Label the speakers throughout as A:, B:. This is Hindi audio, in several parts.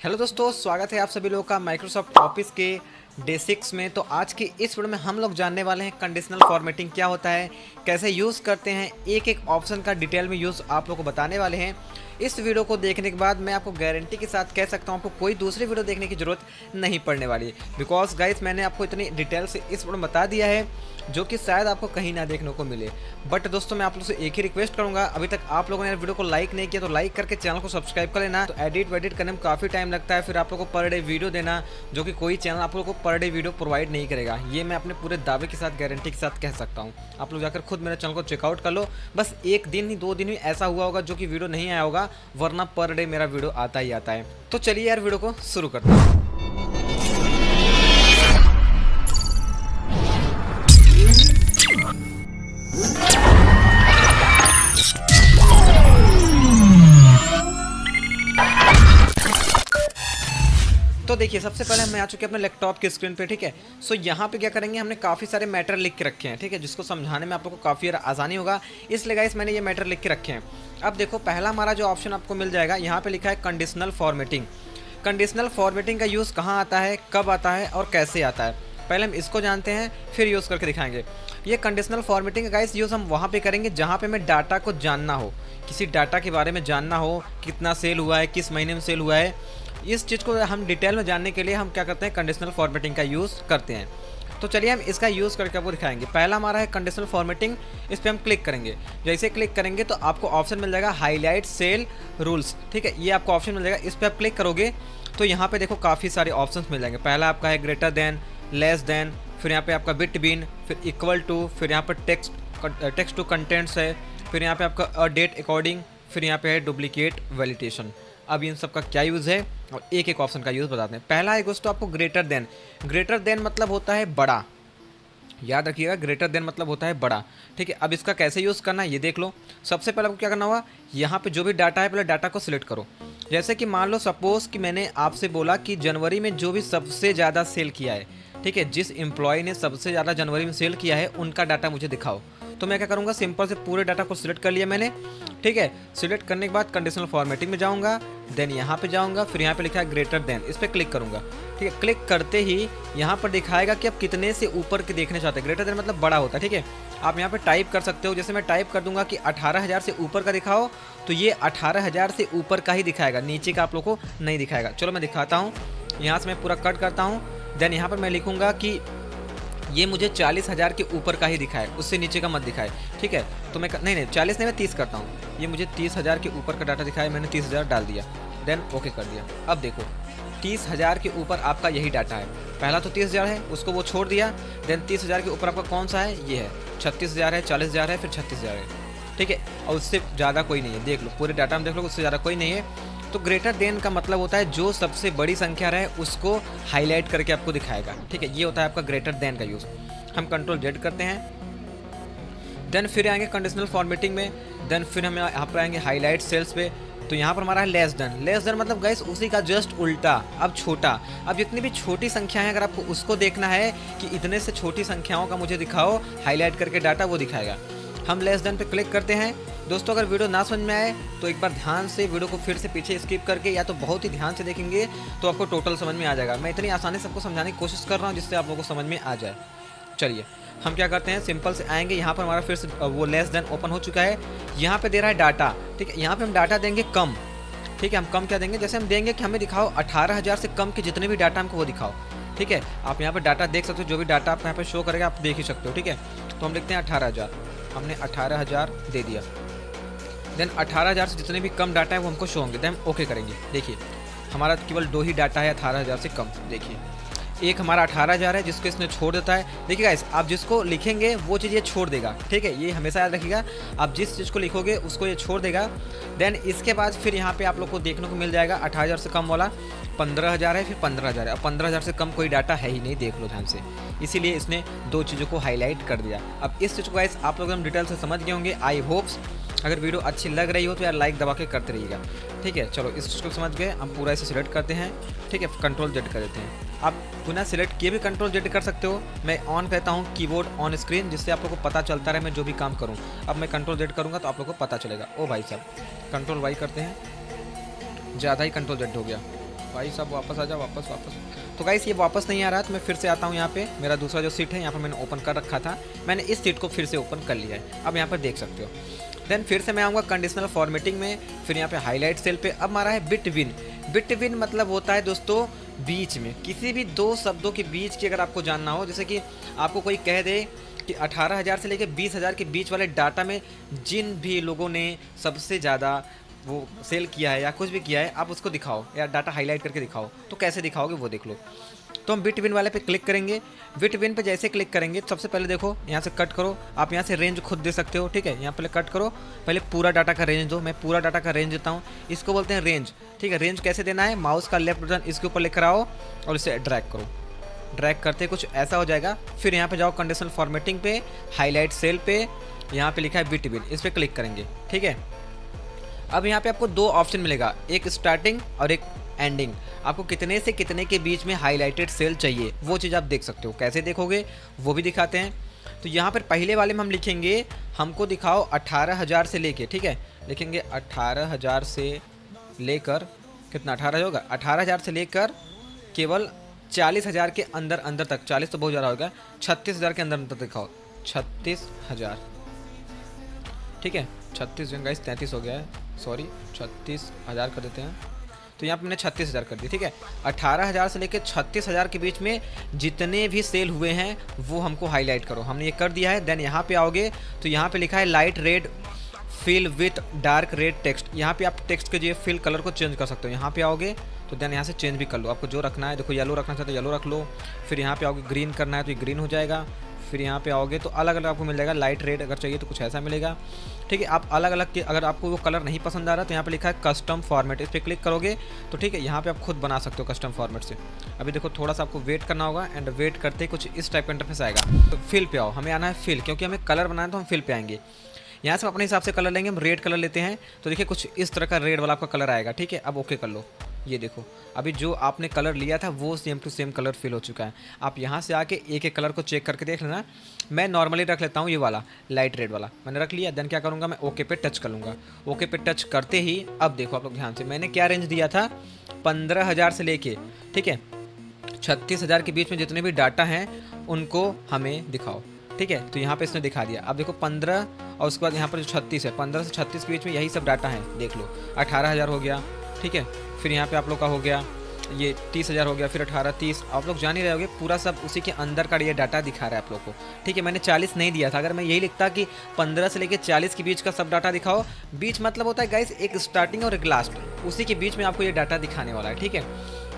A: हेलो दोस्तों, स्वागत है आप सभी लोगों का माइक्रोसॉफ्ट ऑफिस के डे 6 में। तो आज की इस वीडियो में हम लोग जानने वाले हैं कंडीशनल फॉर्मेटिंग क्या होता है, कैसे यूज़ करते हैं, एक एक ऑप्शन का डिटेल में यूज़ आप लोग को बताने वाले हैं। इस वीडियो को देखने के बाद मैं आपको गारंटी के साथ कह सकता हूँ आपको कोई दूसरी वीडियो देखने की ज़रूरत नहीं पड़ने वाली है, बिकॉज गाइस मैंने आपको इतनी डिटेल से इस वीडियो में बता दिया है जो कि शायद आपको कहीं ना देखने को मिले। बट दोस्तों मैं आप लोगों से एक ही रिक्वेस्ट करूंगा, अभी तक आप लोगों ने वीडियो को लाइक नहीं किया तो लाइक करके चैनल को सब्सक्राइब कर लेना। तो एडिट वेडिट करने में काफ़ी टाइम लगता है, फिर आप लोगों को पर डे वीडियो देना, जो कि कोई चैनल आप लोगों को पर डे वीडियो प्रोवाइड नहीं करेगा। ये मैं अपने पूरे दावे के साथ गारंटी के साथ कह सकता हूँ। आप लोग जाकर खुद मेरे चैनल को चेकआउट कर लो। बस एक दिन ही 2 दिन ही ऐसा हुआ होगा जो कि वीडियो नहीं आया होगा, वरना पर डे मेरा वीडियो आता ही आता है। तो चलिए यार वीडियो को शुरू करते हैं। तो देखिए सबसे पहले हम आ चुके हैं अपने लैपटॉप की स्क्रीन पे, ठीक है। सो यहाँ पे क्या करेंगे, हमने काफ़ी सारे मैटर लिख के रखे हैं, ठीक है, जिसको समझाने में आप लोग को काफ़ी आसानी होगा, इसलिए गाइस मैंने ये मैटर लिख के रखे हैं। अब देखो पहला हमारा जो ऑप्शन आपको मिल जाएगा, यहाँ पे लिखा है कंडीशनल फॉर्मेटिंग। कंडीशनल फॉर्मेटिंग का यूज़ कहाँ आता है, कब आता है और कैसे आता है, पहले हम इसको जानते हैं फिर यूज़ करके दिखाएंगे। ये कंडीशनल फॉर्मेटिंग का गाइस यूज़ हम वहाँ पे करेंगे जहाँ पे हमें डाटा को जानना हो, किसी डाटा के बारे में जानना हो, कितना सेल हुआ है, किस महीने में सेल हुआ है। इस चीज़ को हम डिटेल में जानने के लिए हम क्या करते हैं, कंडीशनल फॉर्मेटिंग का यूज़ करते हैं। तो चलिए हम इसका यूज़ करके आपको दिखाएंगे। पहला हमारा है कंडीशनल फॉर्मेटिंग, इस पर हम क्लिक करेंगे। जैसे क्लिक करेंगे तो आपको ऑप्शन मिल जाएगा हाईलाइट सेल रूल्स, ठीक है, ये आपको ऑप्शन मिल जाएगा। इस पर आप क्लिक करोगे तो यहाँ पे देखो काफ़ी सारे ऑप्शंस मिल जाएंगे। पहला आपका है ग्रेटर देन, लेस देन, फिर यहाँ पे आपका बिटवीन, फिर इक्वल टू, फिर यहाँ पर टेक्स्ट टू कंटेंट्स है, फिर यहाँ पे आपका डेट अकॉर्डिंग, फिर यहाँ पे है डुप्लीकेट वैलिडेशन। अब इन सब का क्या यूज़ है और एक एक ऑप्शन का यूज़ बताते हैं। पहला है दोस्तों आपको ग्रेटर देन। ग्रेटर देन मतलब होता है बड़ा, याद रखिएगा, ग्रेटर देन मतलब होता है बड़ा, ठीक है। अब इसका कैसे यूज़ करना है ये देख लो। सबसे पहले आपको क्या करना होगा, यहाँ पे जो भी डाटा है पहले डाटा को सिलेक्ट करो। जैसे कि मान लो सपोज़ कि मैंने आपसे बोला कि जनवरी में जो भी सबसे ज़्यादा सेल किया है, ठीक है, जिस एम्प्लॉय ने सबसे ज़्यादा जनवरी में सेल किया है उनका डाटा मुझे दिखाओ। तो मैं क्या करूँगा, सिंपल से पूरे डाटा को सिलेक्ट कर लिया मैंने, ठीक है। सिलेक्ट करने के बाद कंडीशनल फॉर्मेटिंग में जाऊँगा, देन यहाँ पे जाऊँगा, फिर यहाँ पे लिखा है ग्रेटर देन, इस पर क्लिक करूँगा, ठीक है। क्लिक करते ही यहाँ पर दिखाएगा कि आप कितने से ऊपर के देखने चाहते हैं। ग्रेटर देन मतलब बड़ा होता है, ठीक है। आप यहाँ पे टाइप कर सकते हो, जैसे मैं टाइप कर दूंगा कि 18,000 से ऊपर का दिखाओ, तो ये 18,000 से ऊपर का ही दिखाएगा, नीचे का आप लोग को नहीं दिखाएगा। चलो मैं दिखाता हूँ, यहाँ से मैं पूरा कट करता हूँ। देन यहाँ पर मैं लिखूँगा कि ये मुझे 40,000 के ऊपर का ही दिखाए, उससे नीचे का मत दिखाए, ठीक है। तो मैं नहीं 40 नहीं, मैं 30 करता हूँ। ये मुझे 30,000 के ऊपर का डाटा दिखाए, मैंने 30,000 डाल दिया, देन ओके कर दिया। अब देखो 30,000 के ऊपर आपका यही डाटा है। पहला तो 30,000 है, उसको वो छोड़ दिया। देन 30,000 के ऊपर आपका कौन सा है, ये है। 36,000 है, 40,000 है, फिर 36,000 है, ठीक है। और उससे ज़्यादा कोई नहीं है, देख लो पूरे डाटा में देख लो, उससे ज़्यादा कोई नहीं है। तो ग्रेटर देन का मतलब होता है जो सबसे बड़ी संख्या रहे उसको हाईलाइट करके आपको दिखाएगा, ठीक है। ये होता है आपका ग्रेटर देन का यूज़। हम कंट्रोल जेड करते हैं, देन फिर आएंगे कंडीशनल फॉर्मेटिंग में, देन फिर हम यहाँ पर आएंगे हाईलाइट सेल्स पे। तो यहाँ पर हमारा है लेस देन। लेस देन मतलब गाइस उसी का जस्ट उल्टा, अब छोटा। अब जितनी भी छोटी संख्या है अगर आपको उसको देखना है कि इतने से छोटी संख्याओं का मुझे दिखाओ हाईलाइट करके डाटा, वो दिखाएगा। हम लेस देन पे क्लिक करते हैं। दोस्तों अगर वीडियो ना समझ में आए तो एक बार ध्यान से वीडियो को फिर से पीछे स्किप करके या तो बहुत ही ध्यान से देखेंगे तो आपको टोटल समझ में आ जाएगा। मैं इतनी आसानी से आपको समझाने की कोशिश कर रहा हूँ जिससे आप लोगों को समझ में आ जाए। चलिए हम क्या करते हैं, सिंपल से आएंगे, यहाँ पर हमारा फिर से वो लेस देन ओपन हो चुका है। यहाँ पे दे रहा है डाटा, ठीक है। यहाँ पे हम डाटा देंगे कम, ठीक है। हम कम क्या देंगे, जैसे हम देंगे कि हमें दिखाओ 18,000 से कम के जितने भी डाटा हमको वो दिखाओ, ठीक है। आप यहाँ पर डाटा देख सकते हो, जो भी डाटा आप यहाँ पे शो करेगा आप देख ही सकते हो, ठीक है। तो हम लिखते हैं 18,000, हमने 18,000 दे दिया। देन 18,000 से जितने भी कम डाटा है वो हमको शो होंगे, देन हम ओके करेंगे। देखिए हमारा केवल 2 ही डाटा है 18,000 से कम। देखिए एक हमारा 18,000 है जिसको इसने छोड़ देता है। देखिए गाइस आप जिसको लिखेंगे वो चीज़ ये छोड़ देगा, ठीक है। ये हमेशा याद रखिएगा, आप जिस चीज़ को लिखोगे उसको ये छोड़ देगा। देन इसके बाद फिर यहाँ पे आप लोग को देखने को मिल जाएगा 18,000 से कम वाला 15,000 है, फिर 15,000 है। अब 15,000 से कम कोई डाटा है ही नहीं, देख लो ध्यान से, इसीलिए इसने 2 चीज़ों को हाईलाइट कर दिया। अब इस चीज़ को गाइस आप लोग हम डिटेल से समझ गए होंगे, आई होप्स। अगर वीडियो अच्छी लग रही हो तो यार लाइक दबा के करते रहिएगा, ठीक है। चलो इस चीज़ को समझ गए, हम पूरा इसे सिलेक्ट करते हैं, ठीक है। कंट्रोल जेड कर देते हैं। आप पुनः सिलेक्ट किए भी कंट्रोल जेड कर सकते हो। मैं ऑन कहता हूँ कीबोर्ड ऑन स्क्रीन, जिससे आप लोग को पता चलता रहे मैं जो भी काम करूँ। अब मैं कंट्रोल जेड करूँगा तो आप लोग को पता चलेगा। ओ भाई साहब कंट्रोल वाई करते हैं, ज़्यादा ही कंट्रोल जेड हो गया। भाई साहब वापस आ जाओ, वापस वापस। तो गाइस ये वापस नहीं आ रहा, तो मैं फिर से आता हूँ यहाँ पे। मेरा दूसरा जो सीट है यहाँ पर मैंने ओपन कर रखा था, मैंने इस सीट को फिर से ओपन कर लिया है, अब यहाँ पर देख सकते हो। देन फिर से मैं आऊँगा कंडीशनल फॉर्मेटिंग में, फिर यहाँ पे हाईलाइट सेल पे। अब हमारा है बिटवीन। बिटवीन मतलब होता है दोस्तों बीच में, किसी भी दो शब्दों के बीच की अगर आपको जानना हो, जैसे कि आपको कोई कह दे कि 18,000 से लेकर 20,000 के बीच वाले डाटा में जिन भी लोगों ने सबसे ज़्यादा वो सेल किया है या कुछ भी किया है, आप उसको दिखाओ या डाटा हाईलाइट करके दिखाओ। तो कैसे दिखाओगे वो देख लो। तो हम बिटवीन वाले पे क्लिक करेंगे। बिटवीन पे जैसे क्लिक करेंगे सबसे पहले देखो यहाँ से कट करो, आप यहाँ से रेंज खुद दे सकते हो, ठीक है। यहाँ पहले कट करो, पहले पूरा डाटा का रेंज दो। मैं पूरा डाटा का रेंज देता हूँ, इसको बोलते हैं रेंज, ठीक है। रेंज कैसे देना है, माउस का लेफ्ट बटन इसके ऊपर लेकर आओ और इसे ड्रैग करो। ड्रैग करते कुछ ऐसा हो जाएगा। फिर यहाँ पे जाओ कंडीशनल फॉर्मेटिंग पे, हाईलाइट सेल पे, यहाँ पे लिखा है बिटवीन, इस पर क्लिक करेंगे, ठीक है। अब यहाँ पे आपको दो ऑप्शन मिलेगा, एक स्टार्टिंग और एक एंडिंग। आपको कितने से कितने के बीच में हाईलाइटेड सेल चाहिए वो चीज़ आप देख सकते हो। कैसे देखोगे वो भी दिखाते हैं। तो यहाँ पर पहले वाले में हम लिखेंगे हमको दिखाओ 18,000 से लेके, ठीक है। लिखेंगे 18,000 से लेकर कितना, 18 होगा, 18,000 से लेकर केवल 40,000 के अंदर अंदर तक, 40 तो बहुत ज़्यादा होगा, 36,000 के अंदर अंदर दिखाओ, 36,000, ठीक है। 36 जो गाइस 33 हो गया है, सॉरी 36,000 कर देते हैं। तो यहाँ पे मैंने 36,000 कर दी, ठीक है। 18,000 से लेकर 36,000 के बीच में जितने भी सेल हुए हैं वो हमको हाईलाइट करो। हमने ये कर दिया है। देन यहाँ पे आओगे तो यहाँ पे लिखा है light red fill with dark red text. यहाँ पे आप टेक्स्ट के जो फिल कलर को चेंज कर सकते हो। यहाँ पे आओगे तो देन यहाँ से चेंज भी कर लो, आपको जो रखना है। देखो येलो रखना चाहते हो येलो रख लो। फिर यहाँ पे आओगे ग्रीन करना है तो ये ग्रीन हो जाएगा। फिर यहाँ पे आओगे तो अलग अलग आपको मिल जाएगा। लाइट रेड अगर चाहिए तो कुछ ऐसा मिलेगा, ठीक है। आप अलग अलग के, अगर आपको वो कलर नहीं पसंद आ रहा तो यहाँ पे लिखा है कस्टम फॉर्मेट, इस पर क्लिक करोगे तो ठीक है, यहाँ पे आप खुद बना सकते हो कस्टम फॉर्मेट से। अभी देखो थोड़ा सा आपको वेट करना होगा एंड वेट करते कुछ इस टाइप का इंटरफेस आएगा। तो फिल पे आओ, हमें आना है फिल, क्योंकि हमें कलर बनाना है तो हम फिल पे आएंगे। यहाँ से हम अपने हिसाब से कलर लेंगे। हम रेड कलर लेते हैं तो देखिए कुछ इस तरह का रेड वाला आपका कलर आएगा, ठीक है। अब ओके कर लो। ये देखो अभी जो आपने कलर लिया था वो same to same colour fill हो चुका है। आप यहाँ से आके एक एक कलर को चेक करके देख लेना। मैं नॉर्मली रख लेता हूँ ये वाला लाइट रेड वाला, मैंने रख लिया। देन क्या करूँगा, मैं ओके पे टच कर लूँगा। ओके पे टच करते ही अब देखो आप लोग ध्यान से, मैंने क्या रेंज दिया था, 15,000 से लेके, ठीक है, 36,000 के बीच में जितने भी डाटा हैं उनको हमें दिखाओ, ठीक है। तो यहाँ पे इसने दिखा दिया। अब देखो 15 और उसके बाद यहाँ पर जो 36 है, 15 से 36 के बीच में यही सब डाटा है, देख लो। 18,000 हो गया, ठीक है। फिर यहाँ पे आप लोग का हो गया ये 30,000 हो गया, फिर 18, 30, आप लोग जान ही रहे होगे पूरा सब उसी के अंदर का ये डाटा दिखा रहा है आप लोग को, ठीक है। मैंने 40 नहीं दिया था। अगर मैं यही लिखता कि 15 से लेकर 40 के बीच का सब डाटा दिखाओ, बीच मतलब होता है गाइस एक स्टार्टिंग और एक लास्ट, उसी के बीच में आपको ये डाटा दिखाने वाला है, ठीक है।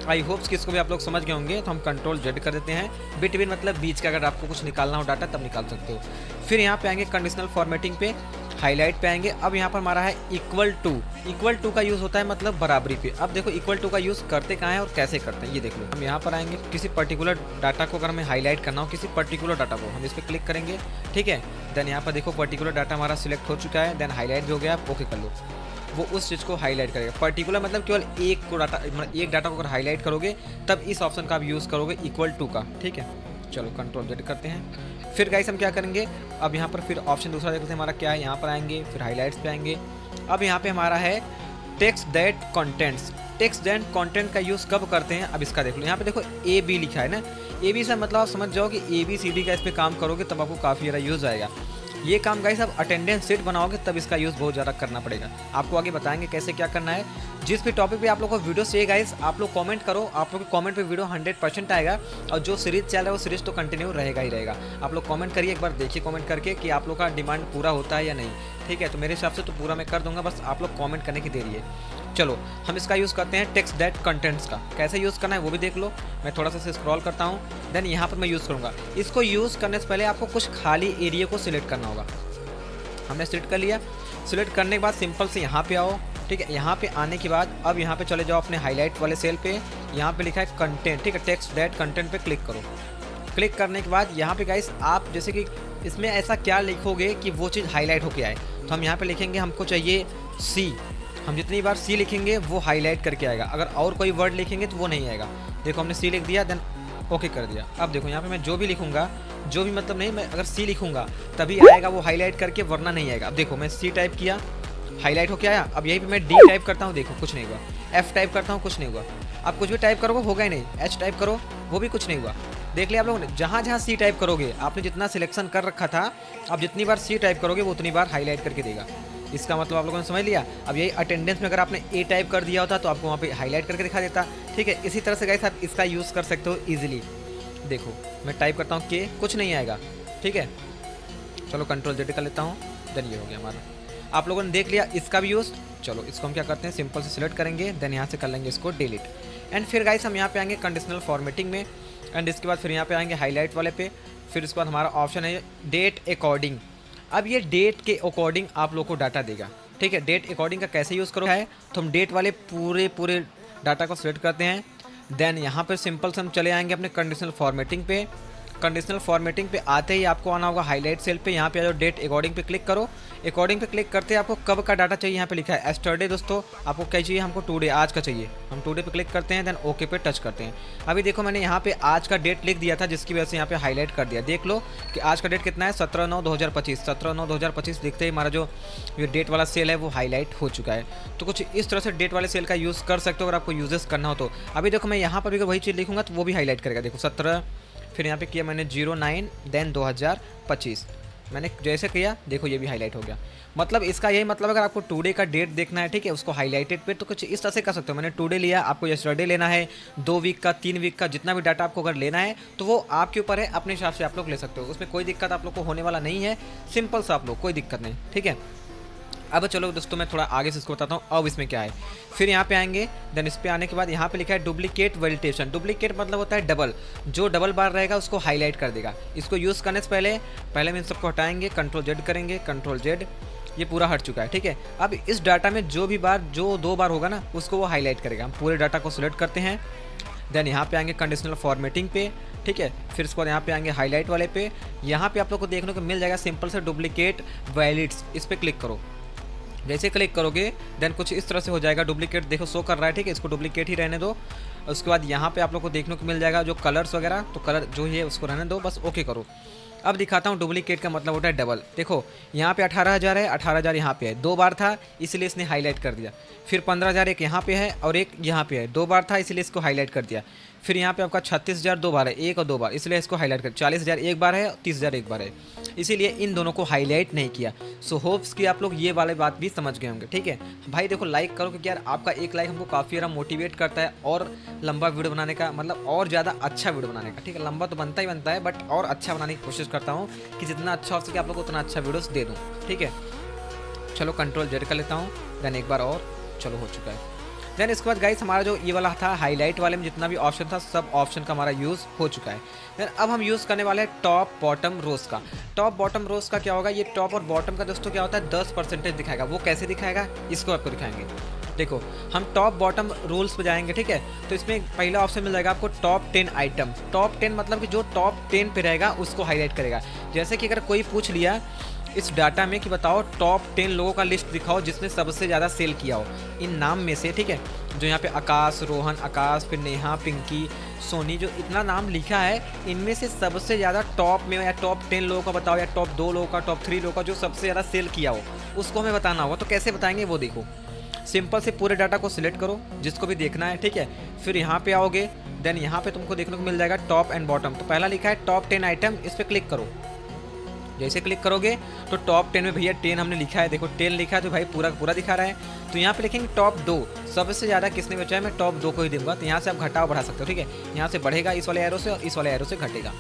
A: आई होप्स कि इसको भी आप लोग समझ गए होंगे। तो हम कंट्रोल जेड कर देते हैं। बिटवीन मतलब बीच का, अगर आपको कुछ निकालना हो डाटा तब निकाल सकते हो। फिर यहाँ पे आएंगे कंडीशनल फॉर्मेटिंग पे, हाईलाइट पे आएंगे। अब यहाँ पर हमारा है इक्वल टू। इक्वल टू का यूज़ होता है मतलब बराबरी पे। अब देखो इक्वल टू का यूज़ करते कहाँ है और कैसे करते हैं ये देख लो। हम यहाँ पर आएंगे, किसी पर्टिकुलर डाटा को अगर हमें हाईलाइट करना हो, किसी पर्टिकुलर डाटा को, हम इस पर क्लिक करेंगे, ठीक है। देन यहाँ पर देखो पर्टिकुलर डाटा हमारा सिलेक्ट हो चुका है। देन हाईलाइट भी हो गया, ओके कर लो। वो उस चीज़ को हाईलाइट करेगा। पर्टिकुलर मतलब केवल एक को डाटा, मतलब एक डाटा को अगर हाईलाइट करोगे तब इस ऑप्शन का आप यूज़ करोगे इक्वल टू का, ठीक है। चलो कंट्रोल जेड करते हैं। फिर गाइस हम क्या करेंगे, अब यहाँ पर फिर ऑप्शन दूसरा देखते हैं हमारा क्या है। यहाँ पर आएंगे, फिर हाईलाइट्स पे आएंगे। अब यहाँ पे हमारा है text that contents. Text that content का यूज़ कब करते हैं, अब इसका देख लो। यहाँ पे देखो ए बी लिखा है ना, ए बी से मतलब आप समझ जाओ कि ABCD का इस पर काम करोगे तब आपको काफ़ी ज़्यादा यूज़ आएगा। ये काम गाइस आप अटेंडेंस सीट बनाओगे तब इसका यूज़ बहुत ज़्यादा करना पड़ेगा। आपको आगे बताएंगे कैसे क्या करना है। जिस भी टॉपिक पे आप लोग को वीडियो चाहिए गाइस, आप लोग कमेंट करो, आप लोग के कमेंट पे वीडियो 100% आएगा। और जो सीरीज चल रहा है वो सीरीज तो कंटिन्यू रहेगा ही रहेगा। आप लोग कमेंट करिए, एक बार देखिए कमेंट करके कि आप लोग का डिमांड पूरा होता है या नहीं, ठीक है। तो मेरे हिसाब से तो पूरा मैं कर दूंगा, बस आप लोग कमेंट करने की देरी है। चलो हम इसका यूज़ करते हैं टेक्स्ट दैट कंटेंट्स का। कैसे यूज़ करना है वो भी देख लो। मैं थोड़ा सा स्क्रॉल करता हूँ, देन यहाँ पर मैं यूज़ करूँगा। इसको यूज़ करने से पहले आपको कुछ खाली एरिया को सिलेक्ट करना होगा। हमने सिलेक्ट कर लिया। सिलेक्ट करने के बाद सिंपल से यहाँ पे आओ, ठीक है। यहाँ पे आने के बाद अब यहाँ पे चले जाओ अपने हाईलाइट वाले सेल पे। यहाँ पे लिखा है कंटेंट, ठीक है। टेक्स्ट दैट कंटेंट पे क्लिक करो। क्लिक करने के बाद यहाँ पे गाइस आप जैसे कि इसमें ऐसा क्या लिखोगे कि वो चीज़ हाईलाइट होके आए, तो हम यहाँ पे लिखेंगे हमको चाहिए सी। हम जितनी बार सी लिखेंगे वो हाईलाइट करके आएगा। अगर और कोई वर्ड लिखेंगे तो वो नहीं आएगा। देखो हमने सी लिख दिया, देन ओके कर दिया। अब देखो यहाँ पे मैं जो भी लिखूंगा, जो भी मतलब नहीं, मैं अगर सी लिखूंगा तभी आएगा वो हाईलाइट करके, वरना नहीं आएगा। अब देखो मैं सी टाइप किया, हाईलाइट होके आया। अब यहीं पे मैं डी टाइप करता हूँ, देखो कुछ नहीं हुआ। एफ टाइप करता हूँ, कुछ नहीं हुआ। आप कुछ भी टाइप करोगे होगा ही नहीं, एच टाइप करो वो भी कुछ नहीं हुआ। देख लिया आप लोगों ने, जहाँ जहाँ सी टाइप करोगे, आपने जितना सिलेक्शन कर रखा था, आप जितनी बार सी टाइप करोगे वो उतनी बार हाईलाइट करके देगा। इसका मतलब आप लोगों ने समझ लिया। अब यही अटेंडेंस में अगर आपने ए टाइप कर दिया होता तो आपको वहाँ पे हाईलाइट करके दिखा देता, ठीक है। इसी तरह से गाइस आप इसका यूज़ कर सकते हो ईजिली। देखो मैं टाइप करता हूँ के, कुछ नहीं आएगा, ठीक है। चलो कंट्रोल जेड कर लेता हूँ, देन ये हो गया हमारा। आप लोगों ने देख लिया इसका भी यूज़। चलो इसको हम क्या करते हैं, सिंपल से सिलेक्ट करेंगे, देन यहाँ से कर लेंगे इसको डिलीट। एंड फिर गाइस हम यहाँ पे आएंगे कंडीशनल फॉर्मेटिंग में, एंड इसके बाद फिर यहाँ पे आएंगे हाईलाइट वाले पे। फिर इसके बाद हमारा ऑप्शन है डेट अकॉर्डिंग। अब ये डेट के अकॉर्डिंग आप लोग को डाटा देगा, ठीक है। डेट अकॉर्डिंग का कैसे यूज़ करो है, तो हम डेट वाले पूरे डाटा को सिलेक्ट करते हैं। देन यहाँ पर सिंपल से हम चले आएंगे अपने कंडीशनल फॉर्मेटिंग पे। कंडीशनल फॉर्मेटिंग पे आते ही आपको आना होगा हाईलाइट सेल पे। यहाँ पे जो डेट अकॉर्डिंग पे क्लिक करो। अकॉर्डिंग पे क्लिक करते हैं आपको कब का डाटा चाहिए, यहाँ पे लिखा है एस्टरडे। दोस्तों आपको क्या चाहिए, हमको टुडे, आज का चाहिए। हम टुडे पे क्लिक करते हैं, देन ओके पे टच करते हैं। अभी देखो मैंने यहाँ पे आज का डेट लिख दिया था, जिसकी वजह से यहाँ पे हाईलाइट कर दिया। देख लो कि आज का डेट कितना है, 17/9/2025। 17/9/2025 लिखते ही हमारा जो ये डेट वाला सेल है वो हाईलाइट हो चुका है। तो कुछ इस तरह से डेट वाले सेल का यूज़ कर सकते हो अगर आपको यूजेस करना हो तो। अभी देखो मैं यहाँ पर भी वही चीज़ लिखूंगा तो वो भी हाईलाइट करेगा। देखो 17, फिर यहाँ पे किया मैंने 09 देन 2025, मैंने जैसे किया देखो ये भी हाईलाइट हो गया। मतलब इसका यही मतलब अगर आपको टुडे का डेट देखना है, ठीक है, उसको हाईलाइटेड पे तो कुछ इस तरह से कर सकते हो। मैंने टुडे लिया, आपको यस्टरडे लेना है, 2 वीक का, 3 वीक का, जितना भी डाटा आपको अगर लेना है तो वो आपके ऊपर है, अपने हिसाब से आप लोग ले सकते हो। उसमें कोई दिक्कत आप लोग को होने वाला नहीं है, सिंपल सा आप लोग, कोई दिक्कत नहीं, ठीक है। अब चलो दोस्तों मैं थोड़ा आगे से इसको बताता हूँ अब इसमें क्या है। फिर यहाँ पे आएंगे, देन इस पे आने के बाद यहाँ पे लिखा है डुप्लीकेट वैलिडेशन। डुप्लीकेट मतलब होता है डबल, जो डबल बार रहेगा उसको हाईलाइट कर देगा। इसको यूज़ करने से पहले हम इन सबको हटाएंगे, कंट्रोल जेड करेंगे, कंट्रोल जेड, ये पूरा हट चुका है, ठीक है। अब इस डाटा में जो 2 बार होगा ना उसको वो हाईलाइट करेगा। हम पूरे डाटा को सिलेक्ट करते हैं, देन यहाँ पे आएंगे कंडीशनल फॉर्मेटिंग पे, ठीक है। फिर इसके बाद यहाँ पे आएंगे हाईलाइट वाले पे। यहाँ पे आप लोग को देखने को मिल जाएगा सिंपल से डुप्लीकेट वैलिड्स, इस पर क्लिक करो। जैसे क्लिक करोगे देन कुछ इस तरह से हो जाएगा। डुप्लीकेट देखो शो कर रहा है, ठीक है, इसको डुप्लीकेट ही रहने दो। उसके बाद यहाँ पे आप लोग को देखने को मिल जाएगा जो कलर्स वगैरह, तो कलर जो है उसको रहने दो, बस ओके करो। अब दिखाता हूँ डुप्लीकेट का मतलब होता है डबल। देखो यहाँ पे 18,000 है, 18,000 यहाँ पे है, 2 बार था इसलिए इसने हाईलाइट कर दिया। फिर 15,000 एक यहाँ पे है और एक यहाँ पे है, 2 बार था इसलिए इसको हाईलाइट कर दिया। फिर यहाँ पे आपका 36,000 2 बार है, 1 और 2 बार, इसलिए इसको हाईलाइट कर। 40,000 एक बार है, 30,000 एक बार है, इसीलिए इन दोनों को हाईलाइट नहीं किया। सो होप्स कि आप लोग ये वाले बात भी समझ गए होंगे, ठीक है भाई। देखो लाइक करो क्योंकि यार आपका एक लाइक हमको काफ़ी ज़्यादा मोटिवेट करता है और लंबा वीडियो बनाने का, मतलब और ज़्यादा अच्छा वीडियो बनाने का, ठीक है। लंबा तो बनता ही बनता है बट और अच्छा बनाने की कोशिश करता हूँ कि जितना अच्छा हो सके आप लोग को उतना अच्छा वीडियोस दे दूँ, ठीक है। चलो कंट्रोल जेड कर लेता हूँ, देन एक बार और, चलो हो चुका है। देन इसके बाद गाइस हमारा जो ये वाला था हाईलाइट वाले में जितना भी ऑप्शन था सब ऑप्शन का हमारा यूज़ हो चुका है। देन अब हम यूज़ करने वाले हैं टॉप बॉटम रोज का। टॉप बॉटम रोज का क्या होगा, ये टॉप और बॉटम का दोस्तों क्या होता है 10% दिखाएगा। वो कैसे दिखाएगा इसको आपको दिखाएंगे। देखो हम टॉप बॉटम रूल्स पे जाएंगे, ठीक है। तो इसमें पहला ऑप्शन मिल जाएगा आपको टॉप 10 आइटम। टॉप 10 मतलब कि जो टॉप 10 पे रहेगा उसको हाईलाइट करेगा। जैसे कि अगर कोई पूछ लिया इस डाटा में कि बताओ टॉप 10 लोगों का लिस्ट दिखाओ जिसने सबसे ज़्यादा सेल किया हो इन नाम में से, ठीक है। जो यहाँ पे आकाश, रोहन, आकाश, फिर नेहा, पिंकी, सोनी, जो इतना नाम लिखा है इनमें से सबसे ज़्यादा टॉप में या टॉप 10 लोगों का बताओ, या टॉप 2 लोगों का, टॉप 3 लोगों का जो सबसे ज़्यादा सेल किया हो उसको हमें बताना होगा। तो कैसे बताएंगे वो देखो, सिंपल से पूरे डाटा को सिलेक्ट करो जिसको भी देखना है, ठीक है। फिर यहाँ पे आओगे, देन यहाँ पे तुमको देखने को मिल जाएगा टॉप एंड बॉटम। तो पहला लिखा है टॉप 10 आइटम, इस पर क्लिक करो। जैसे क्लिक करोगे तो टॉप 10 में भैया 10 हमने लिखा है, देखो 10 लिखा है तो भाई पूरा पूरा दिखा रहा है। तो यहाँ पे लिखेंगे टॉप 2, सबसे ज़्यादा किसने बेचा है, मैं टॉप 2 को ही दूंगा। तो यहाँ से आप घटाओ बढ़ा सकते हो, ठीक है। यहाँ से बढ़ेगा इस वाले एरो से और इस वाले एरो से घटेगा।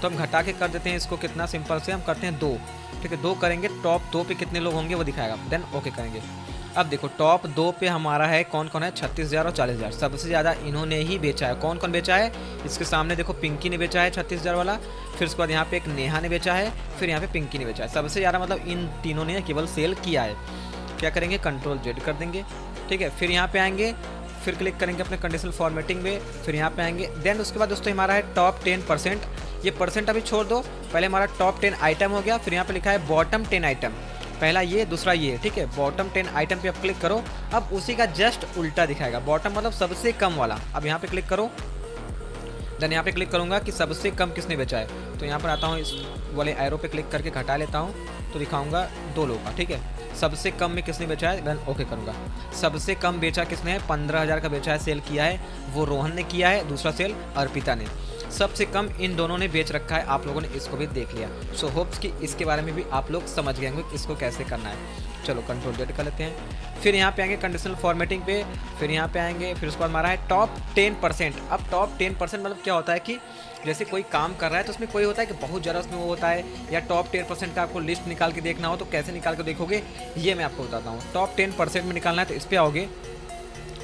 A: तो हम घटा के कर देते हैं इसको, कितना सिंपल से हम करते हैं 2, ठीक है। 2 करेंगे, टॉप 2 पे कितने लोग होंगे वो दिखाएगा, देन ओके करेंगे। अब देखो टॉप 2 पे हमारा है कौन कौन है, 36,000 और 40,000। सबसे ज़्यादा इन्होंने ही बेचा है। कौन कौन बेचा है, इसके सामने देखो पिंकी ने बेचा है 36,000 वाला, फिर उसके बाद यहाँ पे एक नेहा ने बेचा है, फिर यहाँ पे पिंकी ने बेचा है। सबसे ज़्यादा मतलब इन तीनों ने केवल सेल किया है। क्या करेंगे, कंट्रोल जेड कर देंगे, ठीक है। फिर यहाँ पे आएंगे, फिर क्लिक करेंगे अपने कंडीशनल फॉर्मेटिंग में, फिर यहाँ पे आएंगे। देन उसके बाद दोस्तों हमारा है टॉप 10%। ये परसेंट अभी छोड़ दो, पहले हमारा टॉप 10 आइटम हो गया। फिर यहाँ पे लिखा है बॉटम 10 आइटम, पहला ये दूसरा ये, ठीक है। बॉटम 10 आइटम पे आप क्लिक करो, अब उसी का जस्ट उल्टा दिखाएगा। बॉटम मतलब सबसे कम वाला। अब यहाँ पे क्लिक करो, देन यहाँ पे क्लिक करूँगा कि सबसे कम किसने बेचा है। तो यहाँ पर आता हूँ, इस वाले एरो पे क्लिक करके घटा लेता हूँ तो दिखाऊंगा 2 लोगों का, ठीक है। सबसे कम में किसने बेचा है, देन ओके करूँगा। सबसे कम बेचा किसने है, 15,000 का बेचा है, सेल किया है, वो रोहन ने किया है, दूसरा सेल अर्पिता ने। सबसे कम इन दोनों ने बेच रखा है, आप लोगों ने इसको भी देख लिया। सो होप्स कि इसके बारे में भी आप लोग समझ गए होंगे इसको कैसे करना है। चलो कंट्रोल जेड कर लेते हैं। फिर यहाँ पे आएंगे कंडीशनल फॉर्मेटिंग पे, फिर यहाँ पे आएंगे, फिर उसके बाद हमारा है टॉप 10%। अब टॉप 10% मतलब क्या होता है कि जैसे कोई काम कर रहा है तो उसमें कोई होता है कि बहुत ज़्यादा उसमें वो होता है, या टॉप 10% का आपको लिस्ट निकाल के देखना हो तो कैसे निकाल के देखोगे ये मैं आपको बताता हूँ। टॉप 10% में निकालना है तो इस पर आओगे,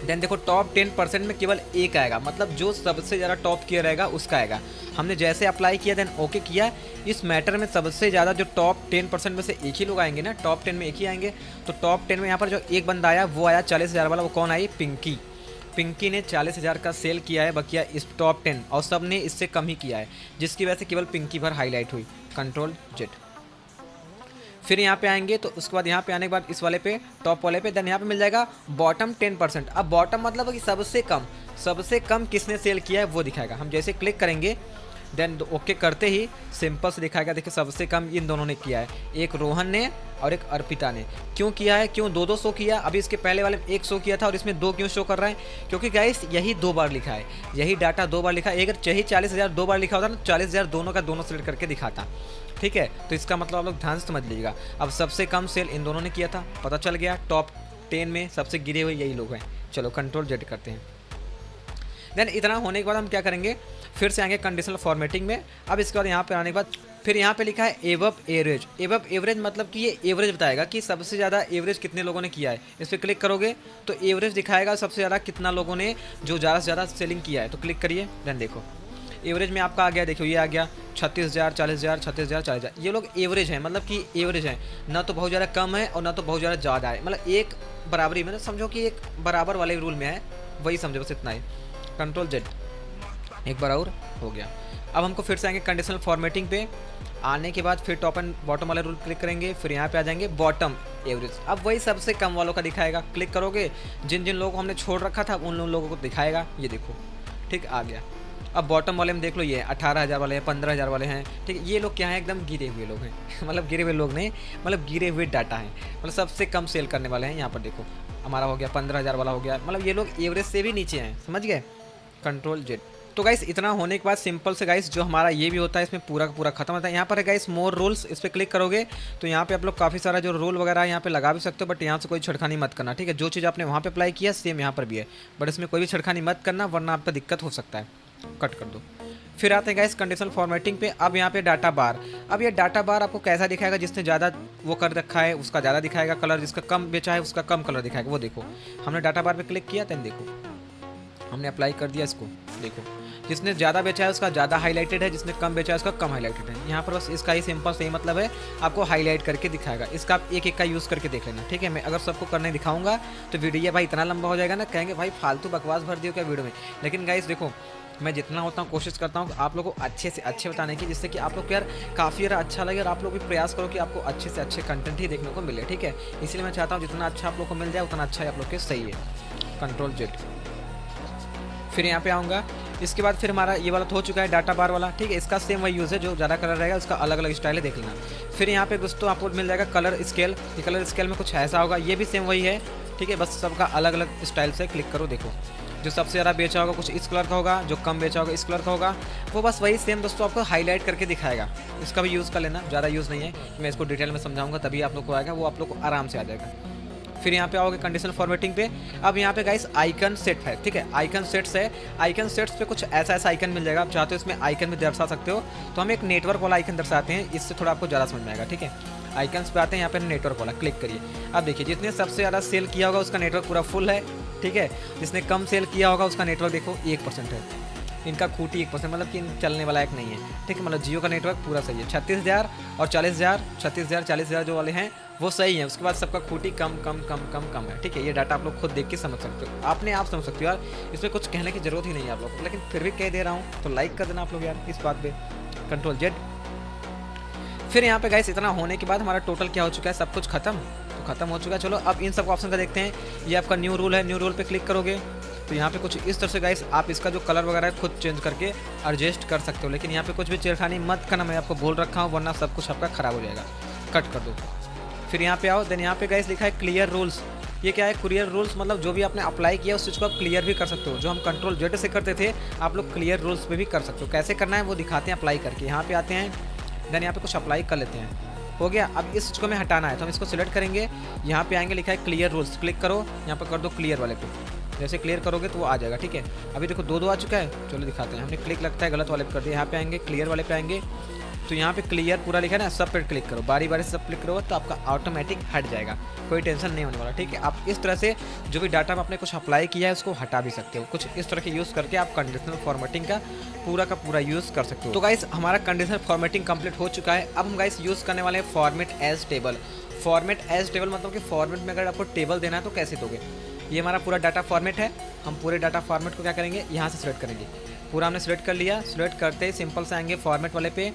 A: देन देखो टॉप 10% में केवल एक आएगा, मतलब जो सबसे ज़्यादा टॉप किया रहेगा उसका आएगा। हमने जैसे अप्लाई किया देन ओके किया, इस मैटर में सबसे ज़्यादा जो टॉप 10% में से एक ही लोग आएंगे ना, टॉप 10 में एक ही आएंगे। तो टॉप 10 में यहाँ पर जो एक बंदा आया वो आया 40,000 वाला, वो कौन आई, पिंकी। पिंकी ने 40,000 का सेल किया है बकिया इस टॉप 10, और सब ने इससे कम ही किया है, जिसकी वजह से केवल पिंकी भर हाईलाइट हुई। Control Z. फिर यहाँ पे आएंगे तो उसके बाद यहाँ पे आने के बाद इस वाले पे टॉप वाले पे, देन यहाँ पे मिल जाएगा बॉटम 10%। अब बॉटम मतलब कि सबसे कम किसने सेल किया है वो दिखाएगा। हम जैसे क्लिक करेंगे देन ओके करते ही सिंपल से दिखाएगा, देखिए सबसे कम इन दोनों ने किया है, एक रोहन ने और एक अर्पिता ने। क्यों किया है, क्यों दो शो किया, अभी इसके पहले वाले में 1 शो किया था और इसमें 2 क्यों शो कर रहा है, क्योंकि गाइस यही 2 बार लिखा है, यही डाटा 2 बार लिखा है। अगर चाहिए 40,000 2 बार लिखा होता ना, 40,000 दोनों का दोनों सेलेक्ट करके दिखाता। ठीक है, तो इसका मतलब आप लोग ध्यान से समझ लीजिएगा। अब सबसे कम सेल इन दोनों ने किया था, पता चल गया, टॉप 10 में सबसे गिरे हुए यही लोग हैं। चलो कंट्रोल जेड करते हैं। देन इतना होने के बाद हम क्या करेंगे, फिर से आएंगे कंडीशनल फॉर्मेटिंग में। अब इसके बाद यहाँ पे आने के बाद फिर यहाँ पे लिखा है एवब एवरेज। एवब एवरेज मतलब कि ये एवरेज बताएगा कि सबसे ज़्यादा एवरेज कितने लोगों ने किया है। इस पर क्लिक करोगे तो एवरेज दिखाएगा सबसे ज़्यादा कितना लोगों ने जो ज़्यादा से ज़्यादा सेलिंग किया है। तो क्लिक करिए, देन देखो एवरेज में आपका आ गया, देखो ये आ गया 36,000, 40,000, 36,000, 40,000। ये लोग एवरेज हैं, मतलब कि एवरेज हैं, ना तो बहुत ज़्यादा कम है और ना तो बहुत ज़्यादा ज़्यादा है, मतलब एक बराबरी में, समझो कि एक बराबर वाले रूल में है, वही समझो, बस इतना ही। कंट्रोल जेड एक बार और हो गया। अब हमको फिर से आएंगे कंडीशनल फॉर्मेटिंग पे, आने के बाद फिर टॉप एंड बॉटम वाले रूल क्लिक करेंगे, फिर यहाँ पे आ जाएंगे बॉटम एवरेज। अब वही सबसे कम वालों का दिखाएगा, क्लिक करोगे जिन जिन लोगों को हमने छोड़ रखा था उन लोगों को दिखाएगा, ये देखो ठीक आ गया। अब बॉटम वाले में देख लो, ये 18,000 वाले हैं, 15,000 वाले हैं, ठीक है। ये लोग क्या हैं, एकदम गिरे हुए लोग हैं मतलब गिरे हुए लोग नहीं, मतलब गिरे हुए डाटा हैं, मतलब सबसे कम सेल करने वाले हैं। यहाँ पर देखो हमारा हो गया 15,000 वाला हो गया, मतलब ये लोग एवरेज से भी नीचे हैं, समझ गए। Control Z. तो गाइस इतना होने के बाद सिंपल से गाइस जो हमारा ये भी होता है इसमें पूरा का पूरा खत्म होता है। यहाँ पर है गाइस मोर रूल्स, इस पर क्लिक करोगे तो यहाँ पे आप लोग काफ़ी सारा जो रूल वगैरह यहाँ पे लगा भी सकते हो, बट यहाँ से कोई छेड़खानी मत करना, ठीक है। जो चीज़ आपने वहाँ पे अप्लाई किया सेम यहाँ पर भी है, बट इसमें कोई भी छेड़खानी मत करना वरना आपका दिक्कत हो सकता है, कट कर दो। फिर आते हैं गाइस कंडीशनल फॉर्मेटिंग पे। अब यहाँ पे डाटा बार, अब ये डाटा बार आपको कैसा दिखाएगा, जिसने ज़्यादा वो कर रखा है उसका ज़्यादा दिखाएगा कलर, जिसका कम बेचा है उसका कम कलर दिखाएगा। वो देखो हमने डाटा बार पे क्लिक किया, देन देखो हमने अप्लाई कर दिया इसको, देखो जिसने ज़्यादा बेचा है उसका ज़्यादा हाईलाइटेड है, जिसने कम बेचा है उसका कम हाईलाइटेड है। यहाँ पर बस इसका ही सिंपल सही मतलब है, आपको हाईलाइट करके दिखाएगा। इसका आप एक एक का यूज़ करके देख लेना, ठीक है। मैं अगर सबको करने दिखाऊंगा तो वीडियो भाई इतना लंबा हो जाएगा ना, कहेंगे भाई फालतू बकवास भर दियो क्या वीडियो में। लेकिन गाइस देखो मैं जितना होता हूँ कोशिश करता हूँ आप लोगों को अच्छे से अच्छे बताने की, जिससे कि आप लोग को यार काफ़ी यार अच्छा लगे और आप लोग भी प्रयास करो कि आपको अच्छे से अच्छे कंटेंट ही देखने को मिले, ठीक है। इसलिए मैं चाहता हूँ जितना अच्छा आप लोग को मिल जाए उतना अच्छा आप लोग के सही है। Control Z. फिर यहाँ पे आऊँगा, इसके बाद फिर हमारा ये वाला तो हो चुका है डाटा बार वाला, ठीक है। इसका सेम वही यूज़ है, जो ज़्यादा कलर रहेगा उसका अलग अलग स्टाइल है, देख लेना। फिर यहाँ पे दोस्तों आपको मिल जाएगा कलर स्केल, ये कलर स्केल में कुछ ऐसा होगा, ये भी सेम वही है, ठीक है। बस सबका अलग अलग स्टाइल से क्लिक करो, देखो जो सबसे ज़्यादा बेचा होगा कुछ इस कलर का होगा, जो कम बेचा होगा इस कलर का होगा। वो बस वही सेम दोस्तों आपको हाईलाइट करके दिखाएगा, इसका भी यूज़ कर लेना, ज़्यादा यूज़ नहीं है, मैं इसको डिटेल में समझाऊंगा तभी आप लोग को आएगा, वो आप लोग को आराम से आ जाएगा। फिर यहाँ पे आओगे कंडीशनल फॉर्मेटिंग पे। अब यहाँ पे गाइस आइकन सेट है, ठीक है। आइकन सेट्स है, आइकन सेट्स पे कुछ ऐसा ऐसा आइकन मिल जाएगा, आप चाहते हो इसमें आइकन भी दर्शा सकते हो। तो हम एक नेटवर्क वाला आइकन दर्शाते हैं, इससे थोड़ा आपको ज़्यादा समझ में आएगा, ठीक है। आइकन्स पे आते हैं, यहाँ पे नेटवर्क वाला क्लिक kरिए। अब देखिए जिसने सबसे ज़्यादा सेल किया होगा उसका नेटवर्क पूरा फुल है, ठीक है। जिसने कम सेल किया होगा उसका नेटवर्क देखो 1% है, इनका खूटी 1%, मतलब कि चलने वाला एक नहीं है, ठीक है। मतलब जियो का नेटवर्क पूरा सही है। 36,000 और 40,000, 36,000 40,000 जो वाले हैं वो सही है, उसके बाद सबका खूटी कम कम कम कम कम है, ठीक है। ये डाटा आप लोग खुद देख के समझ सकते हो, आपने आप समझ सकते हो यार, इसमें कुछ कहने की जरूरत ही नहीं है आप लोग को, लेकिन फिर भी कह दे रहा हूँ तो लाइक कर देना आप लोग यार इस बात पे। Control Z. फिर यहाँ पे गाइस इतना होने के बाद हमारा टोटल क्या हो चुका है, सब कुछ खत्म, तो खत्म हो चुका है। चलो अब इन सब ऑप्शन का देखते हैं। ये आपका न्यू रूल है, न्यू रूल पे क्लिक करोगे तो यहाँ पे कुछ इस तरह से गाइस आप इसका जो कलर वगैरह है खुद चेंज करके एडजस्ट कर सकते हो, लेकिन यहाँ पे कुछ भी छेड़खानी मत करना, मैं आपको बोल रखा हूँ, वरना सब कुछ आपका खराब हो जाएगा। कट कर दो। फिर यहाँ पे आओ, देन यहाँ पे गाइस लिखा है क्लियर रूल्स। ये क्या है क्लियर रूल्स, मतलब जो भी आपने अप्लाई किया उस चीज़ को आप क्लियर भी कर सकते हो। जो हम कंट्रोल जेड से करते थे आप लोग क्लियर रूल्स पे भी कर सकते हो। कैसे करना है वो दिखाते हैं अप्लाई करके। यहाँ पे आते हैं, देन यहाँ पे कुछ अप्लाई कर लेते हैं, हो गया। अब इस चीज़ को हमें हटाना है तो हम इसको सिलेक्ट करेंगे, यहाँ पे आएंगे, लिखा है क्लियर रूल्स, क्लिक करो, यहाँ पर कर दो क्लियर वाले पे। जैसे क्लियर करोगे तो वो आ जाएगा, ठीक है। अभी देखो दो आ चुका है, चलो दिखाते हैं। हमने क्लिक लगता है गलत वाले पे कर दिया, यहाँ पे आएंगे क्लियर वाले पे आएंगे, तो यहाँ पे क्लियर पूरा लिखा है ना, सब पे क्लिक करो, बारी बारी से सब क्लिक करोगे तो आपका ऑटोमेटिक हट जाएगा, कोई टेंशन नहीं होने वाला, ठीक है। आप इस तरह से जो भी डाटा में आपने कुछ अप्लाई किया है उसको हटा भी सकते हो। कुछ इस तरह के यूज़ करके आप कंडीशनल फॉर्मेटिंग का पूरा यूज़ कर सकते हो। तो गाइस हमारा कंडीशनल फॉर्मेटिंग कंप्लीट हो चुका है। अब हम गाइस यूज़ करने वाले हैं format as table. Format as table मतलब कि फॉर्मेट में अगर आपको टेबल देना है तो कैसे दोगे। ये हमारा पूरा डाटा फॉर्मेट है, हम पूरे डाटा फॉर्मेट को क्या करेंगे, यहाँ से सिलेक्ट करेंगे। पूरा हमने सिलेक्ट कर लिया, सिलेक्ट करते ही सिंपल से आएंगे फॉर्मेट वाले पे,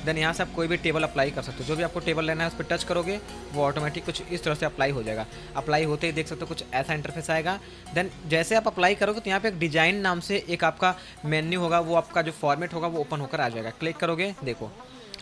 A: देन यहाँ से आप कोई भी टेबल अप्लाई कर सकते हो। जो भी आपको टेबल लेना है उस पर टच करोगे वो ऑटोमेटिक कुछ इस तरह से अप्लाई हो जाएगा। अप्लाई होते ही देख सकते हो कुछ ऐसा इंटरफेस आएगा। देन जैसे आप अप्लाई करोगे तो यहाँ पे एक डिजाइन नाम से एक आपका मेन्यू होगा, वो आपका जो फॉर्मेट होगा वो ओपन होकर आ जाएगा। क्लिक करोगे, देखो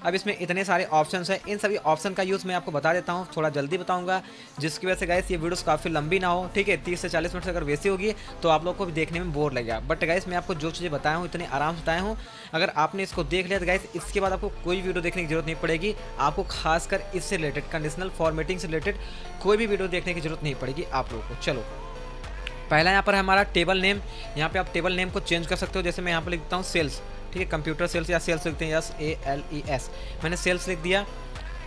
A: अब इसमें इतने सारे ऑप्शंस हैं। इन सभी ऑप्शन का यूज़ मैं आपको बता देता हूँ, थोड़ा जल्दी बताऊंगा, जिसकी वजह से गाइस ये वीडियोस काफ़ी लंबी ना हो, ठीक है। 30 से 40 मिनट से अगर वैसी होगी तो आप लोग को भी देखने में बोर लगेगा। बट गाइस मैं आपको जो चीज़ें बताया हूँ इतनी आराम से बताया हूँ, अगर आपने इसको देख लिया तो गाइस इसके बाद आपको कोई वीडियो देखने की जरूरत नहीं पड़ेगी। आपको खासकर इससे रिलेटेड कंडीशनल फॉर्मेटिंग से रिलेटेड कोई भी वीडियो देखने की जरूरत नहीं पड़ेगी आप लोगों को। चलो पहला यहाँ पर है हमारा टेबल नेम। यहाँ पे आप टेबल नेम को चेंज कर सकते हो। जैसे मैं यहाँ पर लिखता हूँ सेल्स, ठीक है, कंप्यूटर सेल्स या सेल्स लिखते हैं, SALES, मैंने सेल्स लिख दिया,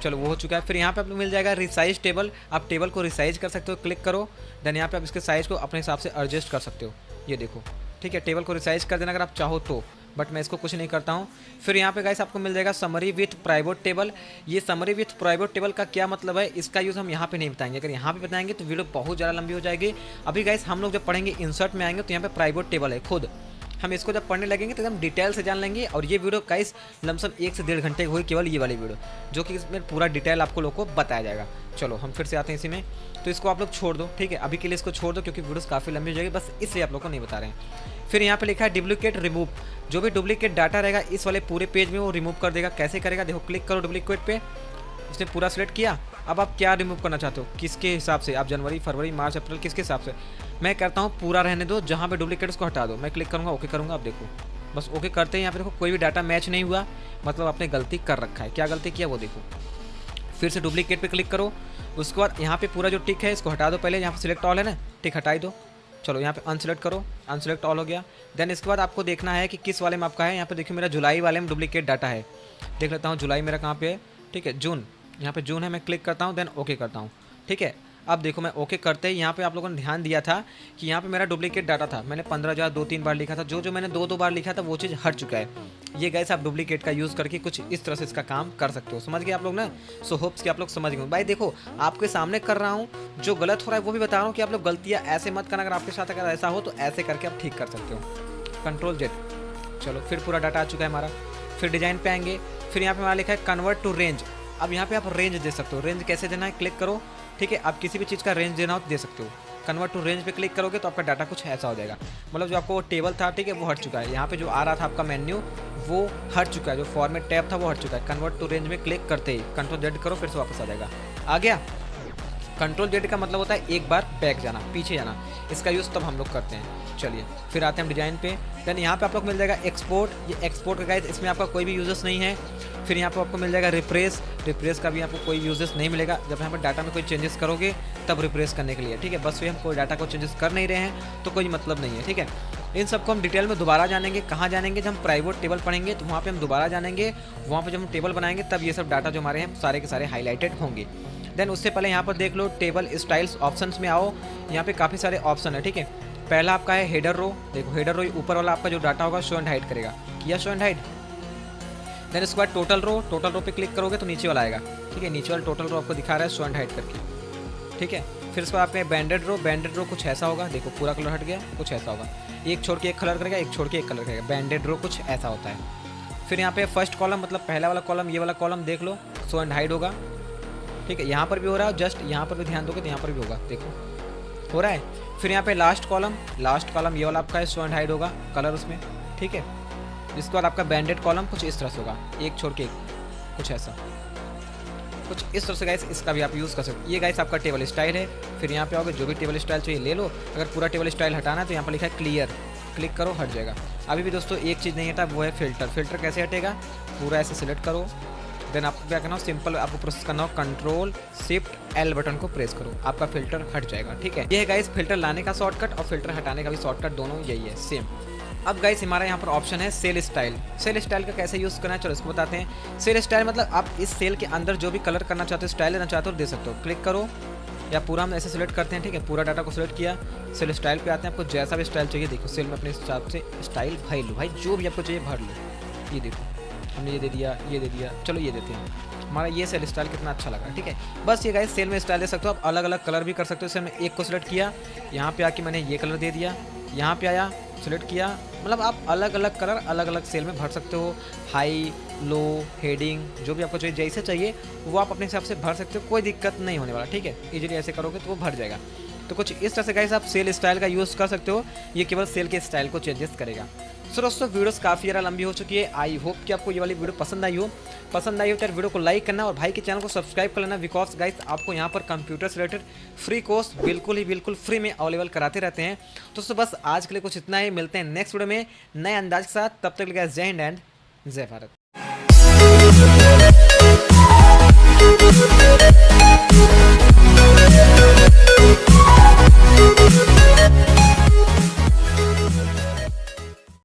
A: चलो वो हो चुका है। फिर यहाँ पे आपको मिल जाएगा रिसाइज टेबल, आप टेबल को रिसाइज कर सकते हो, क्लिक करो, देन यहाँ पे आप इसके साइज़ को अपने हिसाब से एडजस्ट कर सकते हो, ये देखो, ठीक है। टेबल को रिसाइज कर देना अगर आप चाहो तो, बट मैं इसको कुछ नहीं करता हूँ। फिर यहाँ पे गाइस आपको मिल जाएगा समरी विथ प्राइवेट टेबल। ये समरी विथ प्राइवेट टेबल का क्या मतलब है, इसका यूज़ हम यहाँ पे नहीं बताएंगे। अगर यहाँ पे बताएंगे तो वीडियो बहुत ज़्यादा लंबी हो जाएगी। अभी गाइस हम लोग जब पढ़ेंगे इंसर्ट में आएंगे तो यहाँ पे प्राइवेट टेबल है खुद, हम इसको जब पढ़ने लगेंगे तो एकदम डिटेल से जान लेंगे। और ये वीडियो गाइस लमसम 1 से 1.5 घंटे हुई, केवल ये वाली वीडियो, जो कि इसमें पूरा डिटेल आपको लोग को बताया जाएगा। चलो हम फिर से आते हैं इसी में, तो इसको आप लोग छोड़ दो, ठीक है, अभी के लिए इसको छोड़ दो क्योंकि वीडियोस काफ़ी लंबी हो जाएगी, बस इसलिए आप लोग को नहीं बता रहे हैं। फिर यहाँ पे लिखा है डुप्लीकेट रिमूव, जो भी डुप्लीकेट डाटा रहेगा इस वाले पूरे पेज में वो रिमूव कर देगा। कैसे करेगा, देखो क्लिक करो डुप्लीकेट पे, उसने पूरा सिलेक्ट किया। अब आप क्या रिमूव करना चाहते हो, किसके हिसाब से, आप जनवरी, फरवरी, मार्च, अप्रैल, किसके हिसाब से। मैं करता हूँ पूरा रहने दो, जहाँ पे डुप्लीकेट उसको हटा दो। मैं क्लिक करूँगा, ओके करूँगा, आप देखो बस ओके करते हैं। यहाँ पे देखो कोई भी डाटा मैच नहीं हुआ, मतलब आपने गलती कर रखा है। क्या गलती किया वो देखो। फिर से डुप्लीकेट पे क्लिक करो, उसके बाद यहाँ पे पूरा जो टिक है इसको हटा दो। पहले यहाँ पे सिलेक्ट ऑल है ना, टिक हटाई दो। चलो यहाँ पे अनसिलेक्ट करो, अनसिलेक्ट ऑल हो गया। देन इसके बाद आपको देखना है कि किस वाले में आपका है। यहाँ पे देखिए मेरा जुलाई वाले में डुप्लीकेट डाटा है, देख लेता हूँ जुलाई मेरा कहाँ पे है, ठीक है, जून, यहाँ पे जून है, मैं क्लिक करता हूँ, देन ओके करता हूँ, ठीक है। अब देखो मैं ओके करते ही यहाँ पे आप लोगों ने ध्यान दिया था कि यहाँ पे मेरा डुप्लीकेट डाटा था, मैंने 15,000 2-3 बार लिखा था, जो मैंने 2-2 बार लिखा था वो चीज़ हट चुका है। ये गाइस आप डुप्लीकेट का यूज़ करके कुछ इस तरह से इसका काम कर सकते हो। समझ गए आप लोग ना, सो होप्स कि आप लोग समझ गए। भाई देखो आपके सामने कर रहा हूँ, जो गलत हो रहा है वो भी बता रहा हूँ कि आप लोग गलतियाँ ऐसे मत करना। अगर आपके साथ अगर ऐसा हो तो ऐसे करके आप ठीक कर सकते हो। कंट्रोल जेड, चलो फिर पूरा डाटा आ चुका है हमारा। फिर डिजाइन पे आएंगे, फिर यहाँ पे हमारा लिखा है कन्वर्ट टू रेंज। अब यहाँ पे आप रेंज दे सकते हो। रेंज कैसे देना है, क्लिक करो, ठीक है, आप किसी भी चीज़ का रेंज देना हो तो दे सकते हो। कन्वर्ट टू रेंज पे क्लिक करोगे तो आपका डाटा कुछ ऐसा हो जाएगा, मतलब जो आपको टेबल था, ठीक है, वो हट चुका है। यहाँ पे जो आ रहा था आपका मेन्यू वो हट चुका है, जो फॉर्मेट टैब था वो हट चुका है। कन्वर्ट टू रेंज में क्लिक करते ही कंट्रोल जेड करो, फिर से वापस आ जाएगा। आ गया। कंट्रोल जेड का मतलब होता है एक बार बैक जाना, पीछे जाना, इसका यूज़ तब हम लोग करते हैं। चलिए फिर आते हैं हम डिजाइन पे। देन यहाँ पे आप लोग मिल जाएगा एक्सपोर्ट, ये एक्सपोर्ट का गाइस इसमें आपका कोई भी यूजेस नहीं है। फिर यहाँ पे आपको मिल जाएगा रिप्रेस, रिप्रेस का भी आपको कोई यूजेस नहीं मिलेगा। जब यहाँ पर डाटा में कोई चेंजेस करोगे तब रिप्रेस करने के लिए, ठीक है। बस ये हम कोई डाटा को चेंजेस कर नहीं रहे हैं तो कोई मतलब नहीं है, ठीक है। इन सबको हम डिटेल में दोबारा जानेंगे। कहाँ जानेंगे, जब हम प्राइवेट टेबल पढ़ेंगे तो वहाँ पे हम दोबारा जानेंगे। वहाँ पे जब हम टेबल बनाएंगे तब ये सब डाटा जो हमारे हैं सारे के सारे हाईलाइटेड होंगे। देन उससे पहले यहाँ पर देख लो टेबल स्टाइल्स ऑप्शंस में आओ। यहाँ पे काफ़ी सारे ऑप्शन है, ठीक है। पहला आपका है हेडर रो, देखो हेडर रो ऊपर वाला आपका जो डाटा होगा शो एंड हाइड करेगा, किया शो एंड हाइड। देन इसके बाद टोटल रो पे क्लिक करोगे तो नीचे वाला आएगा, ठीक है, नीचे वाला टोटल रो आपको दिखा रहा है शो एंड हाइड करके, ठीक है। फिर इसके बाद आपके बैंडेड रो कुछ ऐसा होगा, देखो पूरा कलर हट गया, कुछ ऐसा होगा, एक छोड़ के एक कलर करेगा, एक छोड़ के एक कलर करेगा। बैंडेड रो कुछ ऐसा होता है। फिर यहाँ पे फर्स्ट कॉलम मतलब पहला वाला कॉलम, ये वाला कॉलम देख लो शो एंड हाइड होगा, ठीक है। यहाँ पर भी हो रहा है, जस्ट यहाँ पर भी ध्यान दोगे तो यहाँ पर भी होगा, देखो हो रहा है। फिर यहाँ पे लास्ट कॉलम ये वाला आपका शो एंड हाइड होगा, कलर उसमें, ठीक है। जिसके बाद आपका बैंडेड कॉलम कुछ इस तरह से होगा, एक छोड़ के एक, कुछ ऐसा। कुछ इस तरह से गाइस इसका भी आप यूज़ कर सकते हो। ये गाइस आपका टेबल स्टाइल है। फिर यहाँ पे आओगे, जो भी टेबल स्टाइल चाहिए ले लो। अगर पूरा टेबल स्टाइल हटाना है तो यहाँ पर लिखा है क्लियर, क्लिक करो, हट जाएगा। अभी भी दोस्तों एक चीज़ नहीं हटा, वो है फ़िल्टर। फ़िल्टर कैसे हटेगा, पूरा ऐसे सिलेक्ट करो, देन आपको क्या करना हो, सिंपल आपको प्रेस करना हो Ctrl+Shift+L बटन को प्रेस करो, आपका फ़िल्टर हट जाएगा। ठीक है, ये है गाइस फ़िल्टर लाने का शॉर्टकट और फ़िल्टर हटाने का भी शॉर्टकट, दोनों यही है सेम। अब गाइस हमारा यहाँ पर ऑप्शन है सेल स्टाइल। सेल स्टाइल का कैसे यूज़ करना है चलो इसको बताते हैं। सेल स्टाइल मतलब आप इस सेल के अंदर जो भी कलर करना चाहते हो, स्टाइल लेना चाहते हो, दे सकते हो। क्लिक करो या पूरा हम ऐसे सेलेक्ट करते हैं। ठीक है, पूरा डाटा को सिलेक्ट किया, सेल स्टाइल पे आते हैं। आपको जैसा भी स्टाइल चाहिए, देखो सेल में अपने हिसाब से स्टाइल भर लो भाई, जो भी आपको चाहिए भर लो। ये देखो हमने ये दे दिया, ये दे दिया, चलो ये देते हैं। हमारा ये सेल स्टाइल कितना अच्छा लगा। ठीक है, बस ये गाइस सेल में स्टाइल दे सकते हो आप, अलग अलग कलर भी कर सकते हो। इससे हमने एक को सिलेक्ट किया, यहाँ पे आके मैंने ये कलर दे दिया, यहाँ पे आया सिलेक्ट किया, मतलब आप अलग अलग कलर अलग अलग सेल में भर सकते हो। हाई, लो, हेडिंग, जो भी आपको चाहिए, जैसे चाहिए वो आप अपने हिसाब से भर सकते हो, कोई दिक्कत नहीं होने वाला। ठीक है, इजीली ऐसे करोगे तो वो भर जाएगा। तो कुछ इस तरह से गाइस आप सेल स्टाइल का यूज़ कर सकते हो, ये केवल सेल के स्टाइल को चेंजेस करेगा। सो दोस्तों वीडियोस काफ़ी ज़्यादा लंबी हो चुकी है, आई होप कि आपको ये वाली वीडियो पसंद आई हो। पसंद आई हो तो वीडियो को लाइक करना और भाई के चैनल को सब्सक्राइब कर लेना, बिकॉज गाइस आपको यहाँ पर कंप्यूटर से रिलेटेड फ्री कोर्स बिल्कुल फ्री में अवेलेबल कराते रहते हैं। तो दोस्तों बस आज के लिए कुछ इतना ही, मिलते हैं नेक्स्ट वीडियो में नए अंदाज के साथ। तब तक गाइस जय हिंद एंड जय भारत।